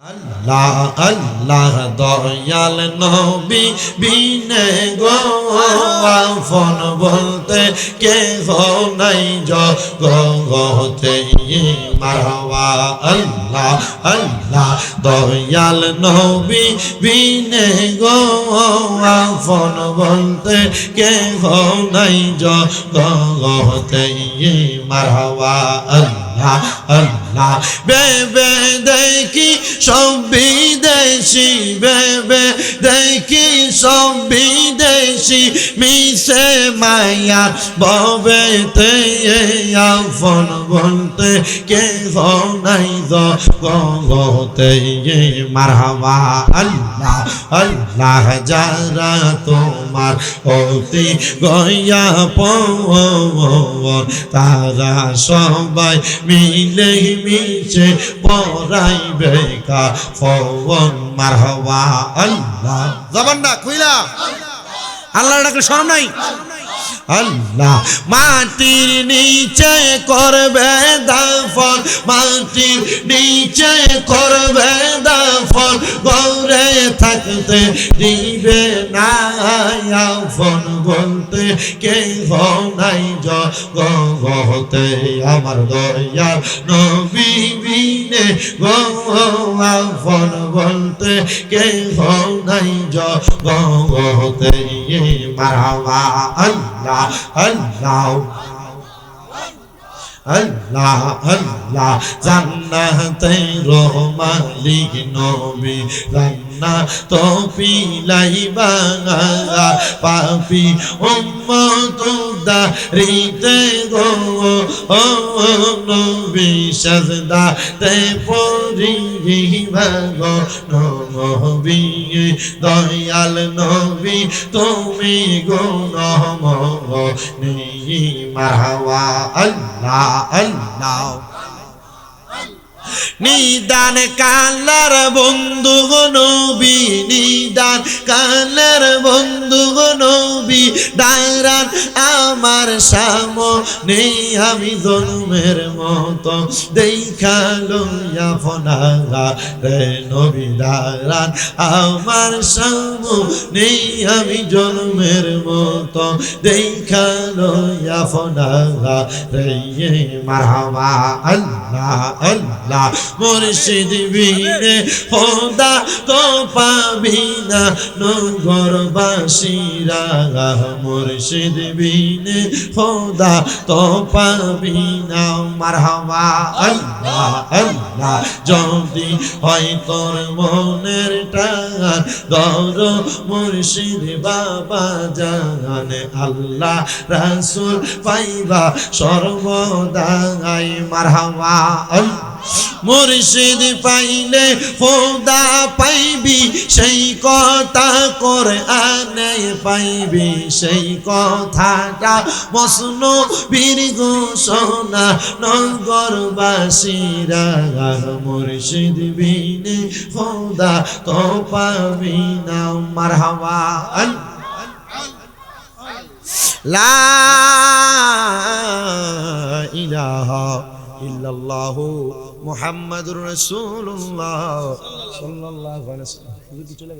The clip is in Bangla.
আল্লাহ আল্লাহ দয়াল নবী বিনে গো আফন বলতে কে নাই জগতে মারওয়া আল্লাহ আল্লাহ দয়াল নবী বিনে গো আফন বলতে কে নাই জগতে মারওয়া আল্লাহ আল্লাহ বেবে দেখি সব বিদেশি বেবে দেখি সব বিদেশি মিশে মায়া ববেতে আফন বলতে কে নাই জগতে মারহাবা আল্লাহ আল্লাহ যারা তোমার অতি গয়া পবন তারা সবাই মিলে মিশে পড়াইবে কাফন মারহাবা আল্লাহ জবান না খুইলা আল্লাহ ডাকলে শরম নাই আল্লাহ মাটির নিচে করবে দাফন মাটির নিচে করবে দাফন গৌরে থাকতে দিবে না আফন বলতে কে নাই জগতে আমার দয়াল নবী বিনে গো আফন বলতে কে নাই জগতে মারহাবা আল্লাহ আল্লাহ আল্লাহ আল্লাহ জান্নাতের মালিক নবী রান্না তো পিলাইবা পাপি উম্মত দারিতে গো ও নবী সাজদাতে পড়িবা গো নবী দয়াল নবী তুমি গো নহমনি মারহাবা আল্লাহ আল্লাহ নিদান কালার বন্ধু গো নবী নিদান কালার বন্ধু গো নবী দাঁড়ান আমার সামনে আমি জন্মের মতো দেখা লইয়া ফোনাগা রে নবী দাঁড়ান আমার সামনে আমি জন্মের মতো দেখা লইয়া ফোনাগা রে মারহাবা আল্লাহ আল্লাহ মুর্শিদ বিনে খোদা তো পাবি না নগরবাসীরা মুর্শিদ বিনে খোদা তো পাবি না মারহাবা আল্লাহ আল্লাহ যদি হয় তোর মনের টান দর মুর্শিদ বাবা জানে আল্লাহ রাসূল পাইবা সর্বদাই মারহাবা মুর্শিদ পাইলে খোদা পাইবি সেই কথা কোরআনে পাইবি সেই কথাটা মসনো বীর ঘোষণা নগরবাসীরা মুর্শিদ বিনে খোদা তো পাবি না মারহাবা লা ইলাহা ইল্লাল্লাহু মুহাম্মাদুর রাসূলুল্লাহ সাল্লাল্লাহু আলাইহি ওয়াসাল্লাম।